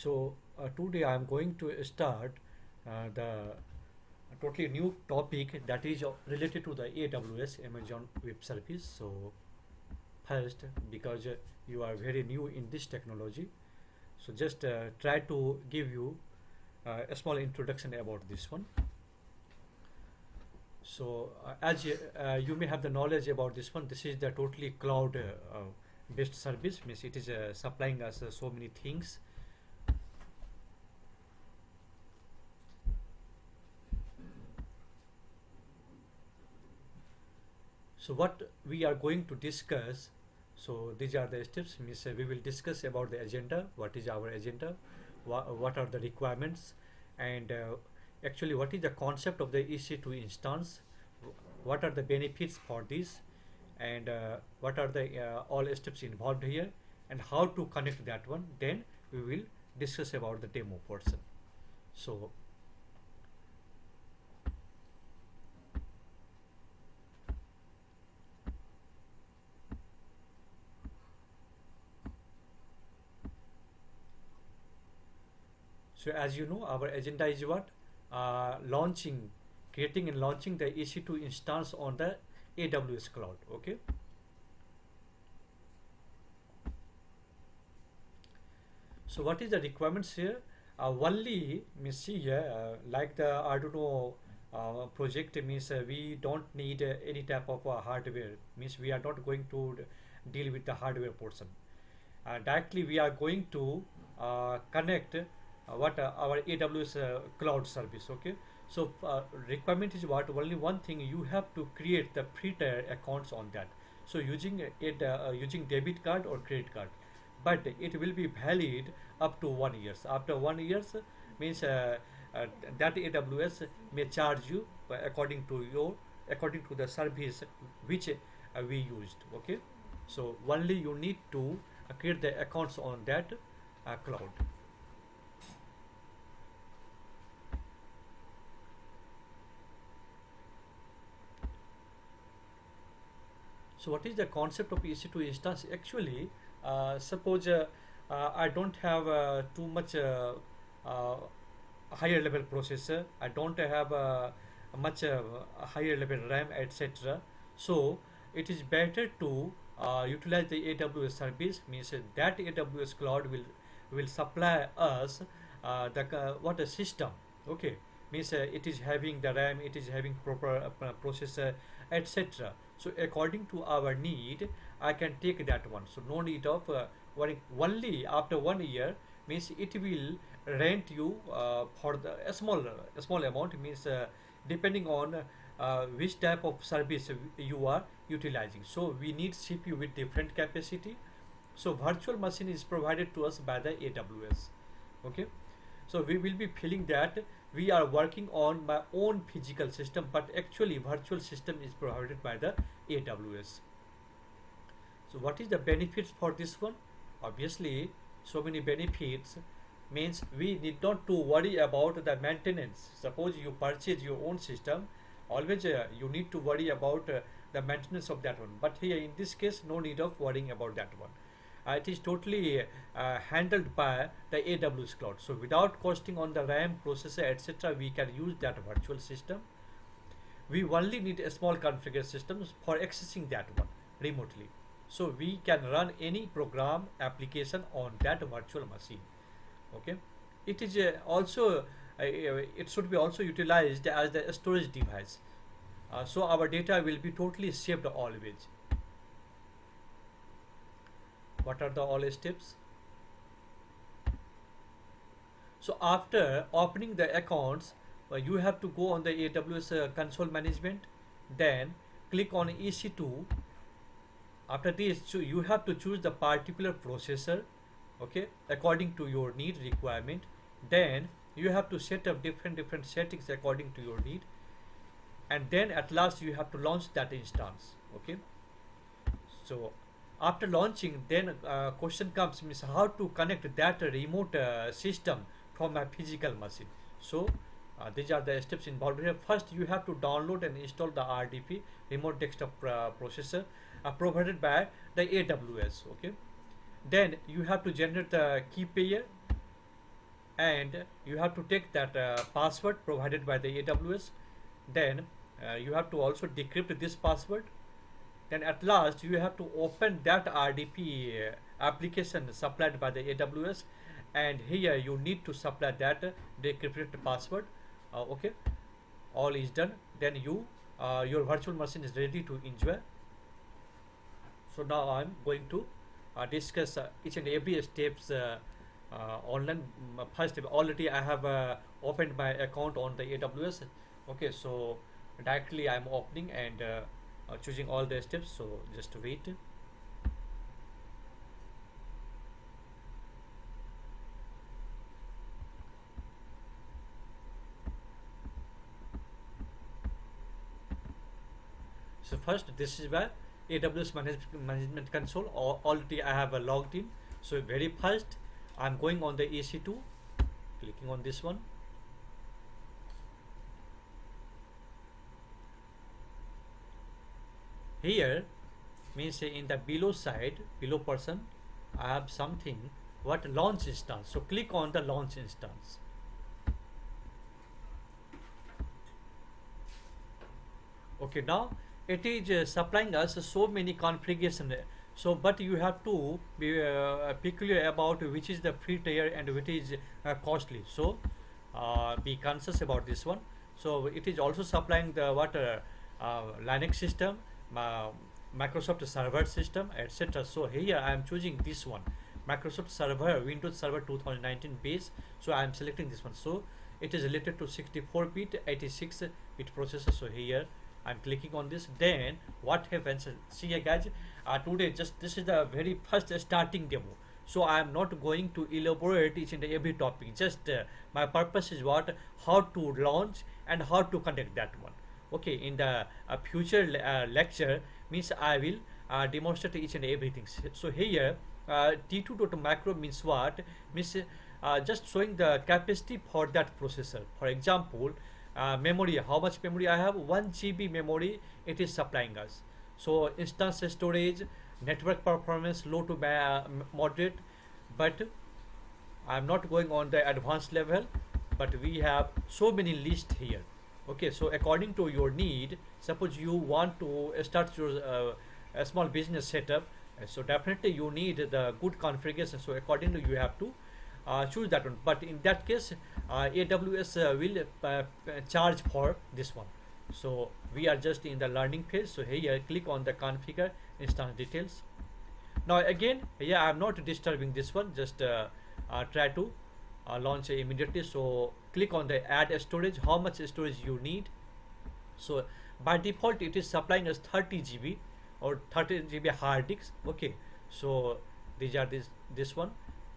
Today I am going to start the totally new topic that is related to the AWS Amazon Web Service. So first, because you are very new in this technology, so just try to give you a small introduction about this one. As you may have the knowledge about this one, this is the totally cloud based service. Means it is supplying us so many things. So what we are going to discuss, so these are the steps. Means we will discuss about the agenda, what is our agenda, what are the requirements, and actually what is the concept of the EC2 instance, what are the benefits for this, and what are the all steps involved here, and how to connect that one. Then we will discuss about the demo portion. So So as you know, our agenda is what? Creating and launching the EC2 instance on the AWS cloud. Okay. So what is the requirements here? Only means see here, like the Arduino project means we don't need any type of hardware. Means we are not going to deal with the hardware portion. Directly we are going to connect what our AWS cloud service. Okay, so requirement is what? Only one thing, you have to create the free tier accounts on that. So using it using debit card or credit card, but it will be valid up to 1 year. After 1 years means that AWS may charge you according to the service which we used. Okay, so only you need to create the accounts on that cloud. So what is the concept of EC2 instance? Actually, suppose I don't have too much uh, higher level processor. I don't have much higher level RAM, etc. So it is better to utilize the AWS service. Means that AWS cloud will supply us what a system. Okay, means it is having the RAM, it is having proper processor, etc. So according to our need, I can take that one. So no need of worrying. Only after 1 year means it will rent you for a small amount. Means depending on which type of service you are utilizing. So we need CPU with different capacity. So virtual machine is provided to us by the AWS. Okay, so we will be feeling that we are working on my own physical system, but actually virtual system is provided by the AWS. So what is the benefits for this one? Obviously, so many benefits means we need not to worry about the maintenance. Suppose you purchase your own system, always you need to worry about the maintenance of that one. But here in this case, no need of worrying about that one. It is totally handled by the AWS cloud. So without costing on the RAM, processor, etc., we can use that virtual system. We only need a small configured system for accessing that one remotely. So we can run any program application on that virtual machine. Okay, it is also it should be also utilized as the storage device. So our data will be totally saved always. What are the all steps? So after opening the accounts, you have to go on the AWS console management, then click on EC2. After this, so you have to choose the particular processor, okay, according to your need requirement. Then you have to set up different settings according to your need, and then at last you have to launch that instance. Okay, so after launching, then question comes, means how to connect that remote system from a physical machine. So these are the steps involved here. First, you have to download and install the RDP, remote desktop processor, provided by the AWS. Okay, then you have to generate the key pair. and you have to take that password provided by the AWS. Then you have to also decrypt this password. Then at last you have to open that RDP application supplied by the AWS, and here you need to supply that decrypted password. Okay, all is done. Then your virtual machine is ready to enjoy. So now I'm going to discuss each and every steps online. First step, already I have opened my account on the AWS. Okay, so directly I'm opening and choosing all the steps. So just wait. So first, this is where AWS management console. Already I have logged in. So very first, I'm going on the EC2, clicking on this one. Here means in the below side, below person, I have something what launch instance. So click on the launch instance. Okay, now it is supplying us so many configuration. So but you have to be peculiar about which is the free tier and which is costly. So be conscious about this one. So it is also supplying the Linux system, uh, Microsoft Server system, etc. So here I am choosing this one, Microsoft Server Windows Server 2019 base. So I am selecting this one. So it is related to 64-bit 86-bit processor. So here I'm clicking on this. Then what happens, see here guys, today just this is the very first starting demo. So I am not going to elaborate each and every topic. Just my purpose is what, how to launch and how to conduct that one. Okay, in the future lecture means I will demonstrate each and everything. So here T2.macro means what, means just showing the capacity for that processor. For example, memory, how much memory I have, 1 GB memory it is supplying us. So instance storage, network performance, low to moderate, but I'm not going on the advanced level, but we have so many lists here. Okay, so according to your need, suppose you want to start your a small business setup, so definitely you need the good configuration. So accordingly you have to choose that one. But in that case, AWS will charge for this one. So we are just in the learning phase. So here click on the configure instance details. Now again, yeah, I'm not disturbing this one. Just try to launch immediately. So click on the add storage, how much storage you need. So by default it is supplying us 30 GB or 30 GB hard disks. Okay, so these are this one.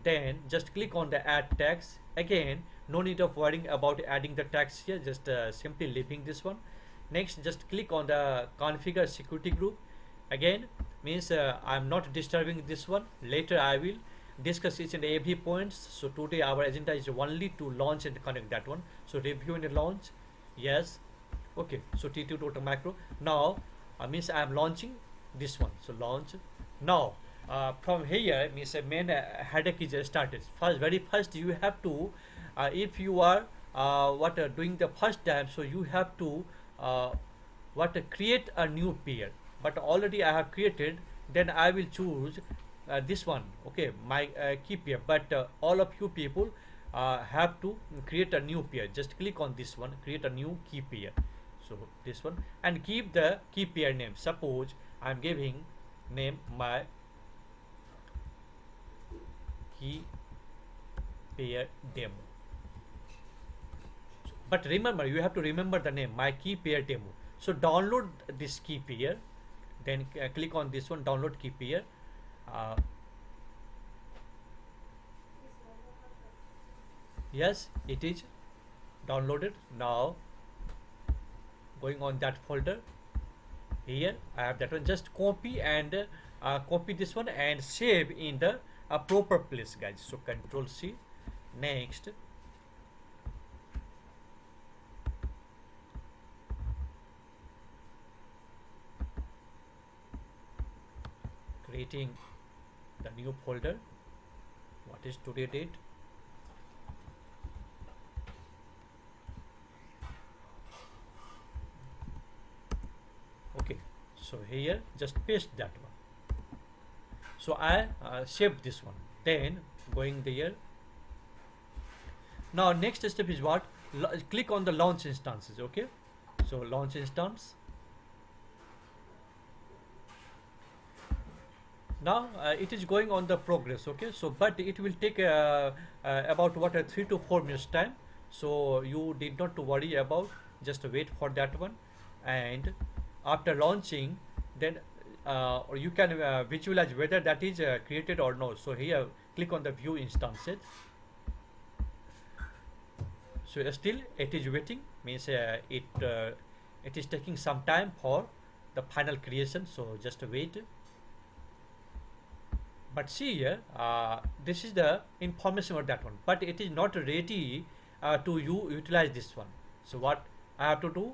Then just click on the add tags. Again, no need of worrying about adding the tags here, just simply leaving this one. Next, just click on the configure security group. Again, means I'm not disturbing this one. Later I will discuss each and every points. So today our agenda is only to launch and connect that one. So review and launch, yes. Okay, so T2.macro. Now means I am launching this one. So launch. Now from here means main headache is started. Very first you have to if you are doing the first time, so you have to create a new peer. But already I have created. Then I will choose this one. Okay, my key peer. But all of you people have to create a new peer. Just click on this one, create a new key peer. So this one, and keep the key peer name. Suppose I am giving name my key pair demo. But remember, you have to remember the name, my key pair demo. So download this key pair. Then click on this one, download key pair. Yes, it is downloaded. Now going on that folder. Here I have that one. Just copy and copy this one and save in the proper place, guys. So Control C. Next, creating the new folder. What is today date? So here just paste that one. So I saved this one. Then going there. Now next step is what? Click on the launch instances. Okay. So launch instance. Now it is going on the progress. Okay. So but it will take about what 3 to 4 minutes time. So you did not to worry about. Just wait for that one, and after launching, then or you can visualize whether that is created or not. So here click on the view instances. So still it is waiting, means it is taking some time for the final creation. So just wait. But see here, this is the information of that one, but it is not ready to you utilize this one. So what I have to do,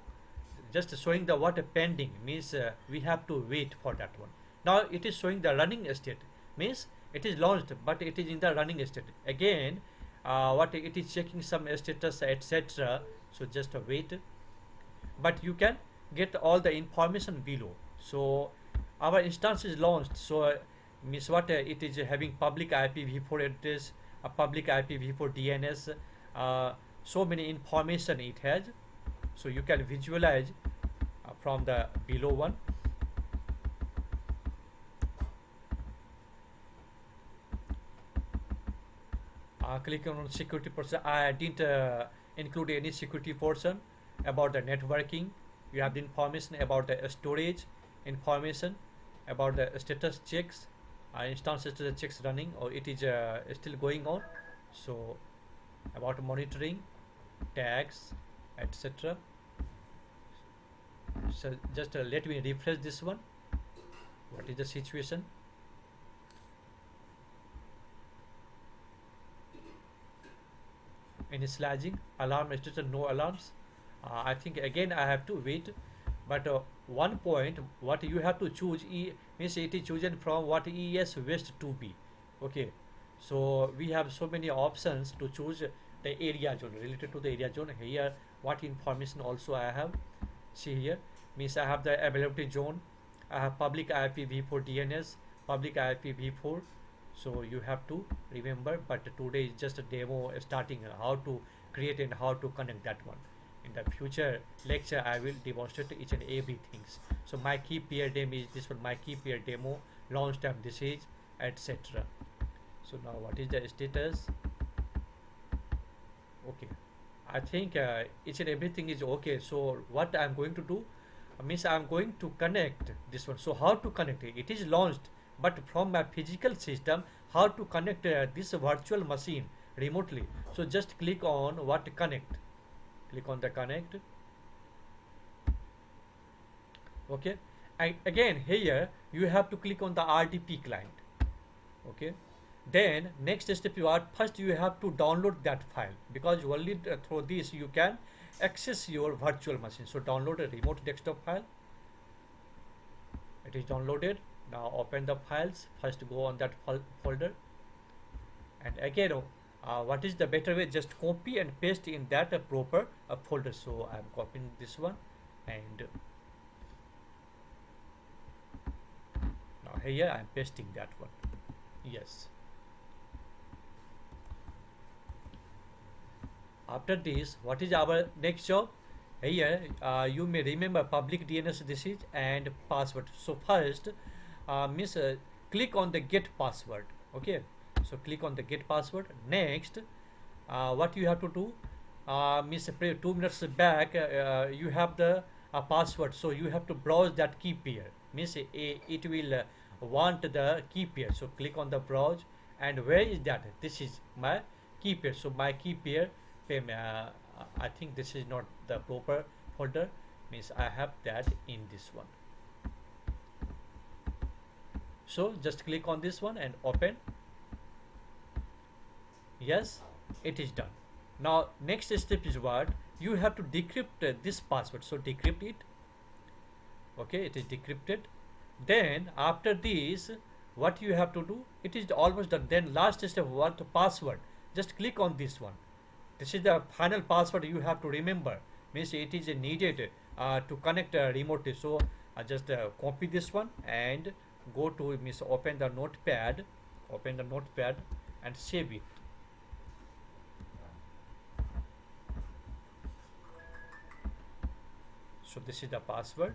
just showing the what pending, means we have to wait for that one. Now it is showing the running state, means it is launched but it is in the running state. Again what it is checking some status, etc. So just wait, but you can get all the information below. So our instance is launched. So means what it is having public IPv4 address, a public IPv4 DNS, so many information it has. So you can visualize from the below one. Click on security portion. I didn't include any security portion about the networking. You have the information about the storage, information about the status checks, instance status checks running, or it is still going on. So about monitoring, tags, etc. So just let me refresh this one. What is the situation? Any slashing, alarm status, no alarms. I think again I have to wait, but one point what you have to choose means it is chosen from what ES West 2B. Okay, so we have so many options to choose the area zone. Related to the area zone, here what information also I have. See here, means I have the availability zone, I have public IPv4 DNS, public IPv4. So you have to remember, but today is just a demo starting how to create and how to connect that one. In the future lecture I will demonstrate each and every things. So my key peer demo is this one, my key peer demo, launch time this is, etc. So now what is the status? Okay, I think each and everything is okay. So what I'm going to do, means I'm going to connect this one. So how to connect it? It is launched, but from my physical system, how to connect this virtual machine remotely. So just click on what connect. Click on the connect. Okay, and again here you have to click on the RDP client. Okay, then next step you are, first you have to download that file, because only through this you can access your virtual machine. So download a remote desktop file. It is downloaded. Now open the files. First go on that folder, and again what is the better way, just copy and paste in that proper folder. So I am copying this one, and now here I am pasting that one. Yes. After this, what is our next job? Here you may remember public DNS this is, and password. So first click on the get password. Okay, so click on the get password. Next what you have to do, 2 minutes back you have the password. So you have to browse that key pair, means it will want the key pair. So click on the browse, and where is that? This is my key pair. So my key pair, I think this is not the proper folder, means I have that in this one. So just click on this one and open. Yes, it is done. Now next step is what? You have to decrypt this password. So decrypt it. Okay, it is decrypted. Then after this, what you have to do, it is almost done. Then last step, what? Password. Just click on this one. This is the final password you have to remember, means it is needed to connect remotely. So I just copy this one and go to means open the notepad and save it. So this is the password.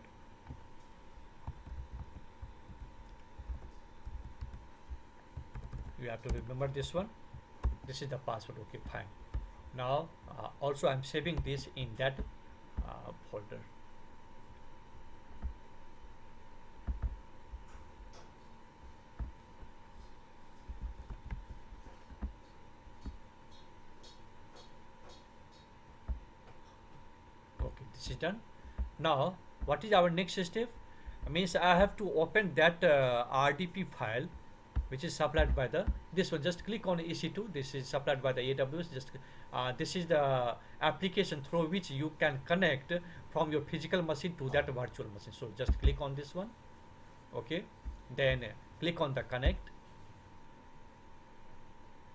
You have to remember this one. This is the password. Okay, fine. Now also I'm saving this in that folder. Okay, this is done. Now what is our next step? Means I have to open that RDP file which is supplied by the this one. Just click on EC2. This is supplied by the AWS. Just this is the application through which you can connect from your physical machine to that virtual machine. So just click on this one. Okay, then click on the connect.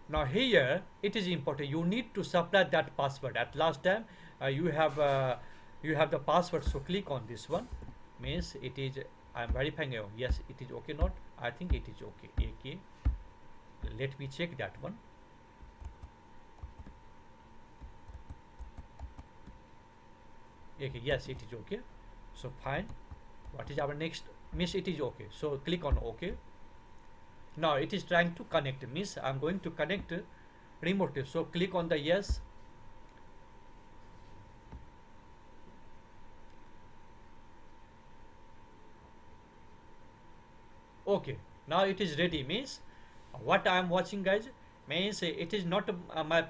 Now here it is important, you need to supply that password. At last time you have the password, so click on this one. Means it is, I am verifying, yes it is okay, not I think it is okay. AK, let me check that one. Okay, yes it is okay, so fine. What is our next? Means it is okay, so click on OK. Now it is trying to connect, means I'm going to connect remotely, so click on the yes. Okay, now it is ready. Means what I am watching, guys, means it is not my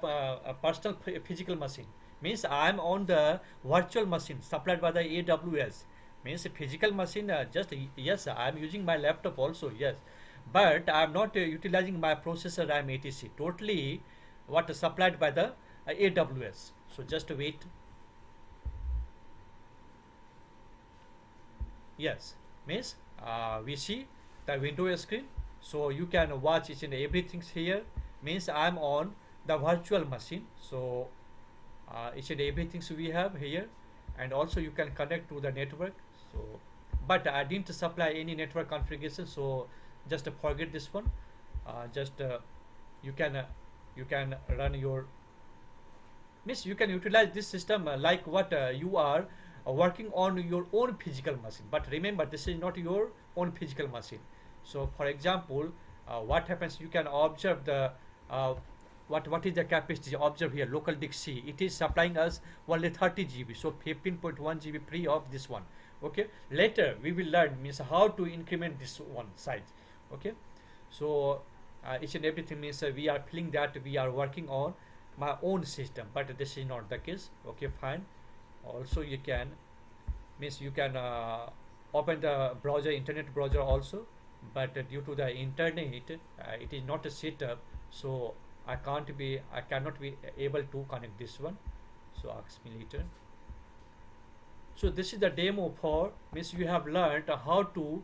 personal physical machine. Means I am on the virtual machine supplied by the AWS. Means physical machine, just yes I am using my laptop also, yes, but I am not utilizing my processor RAM etc. Totally what is supplied by the AWS. So just wait. Yes, means we see the window screen, so you can watch each and everything here. Means I am on the virtual machine, so each and everything we have here, and also you can connect to the network. So but I didn't supply any network configuration, so just forget this one. Just you can run your, means you can utilize this system like what you are working on your own physical machine. But remember, this is not your own physical machine. So for example, what happens, you can observe the what is the capacity. Observe here, local disk C, it is supplying us only 30 GB, so 15.1 GB free of this one. Okay, later we will learn means how to increment this one size. Okay, so each and everything means we are feeling that we are working on my own system, but this is not the case. Okay, fine. Also you can, means you can open the browser, internet browser also, but due to the internet it is not a setup, so I cannot be able to connect this one. So ask me later. So this is the demo for, means you have learned how to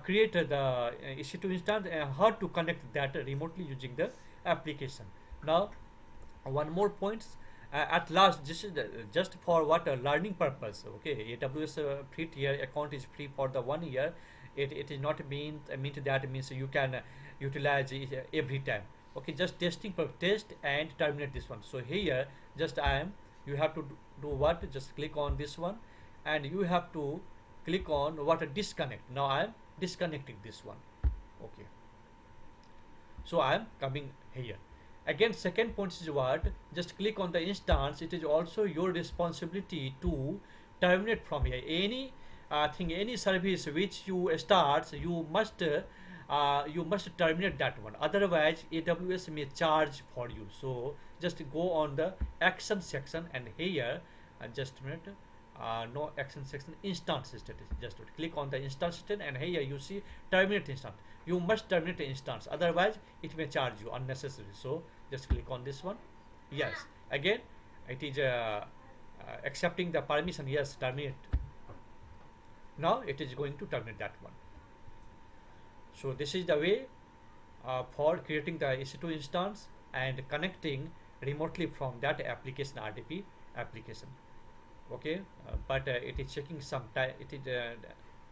create the EC2 instance and how to connect that remotely using the application. Now one more points. At last, this is just for what a learning purpose. Okay, AWS free tier account is free for the 1 year. It is not mean that means you can utilize it every time. Okay, just testing for test and terminate this one. So here just you have to do what, just click on this one and you have to click on what a disconnect. Now I am disconnecting this one. Okay, so I am coming here. Again, second point is what, just click on the instance. It is also your responsibility to terminate from here. Any thing, any service which you start, you must terminate that one, otherwise AWS may charge for you. So just go on the action section and here just a minute, no action section, instance status, just click on the instance status and here you see terminate instance. You must terminate the instance, otherwise it may charge you unnecessarily. So just click on this one. Yes, again it is accepting the permission. Yes, terminate. Now it is going to terminate that one. So this is the way for creating the EC2 instance and connecting remotely from that application, RDP application. Okay, but it is checking some time. It is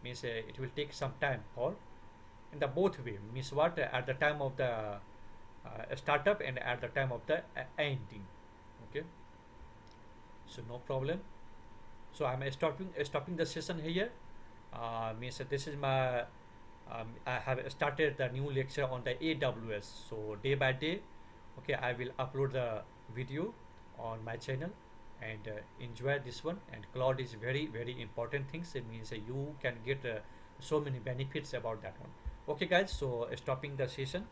means it will take some time for in the both way, means what at the time of the startup and at the time of the ending. Okay, so no problem. So I'm stopping the session here. Means this is my I have started the new lecture on the AWS. So day by day, okay, I will upload the video on my channel, and enjoy this one. And cloud is very very important things. It means you can get so many benefits about that one. Okay guys, so stopping the session.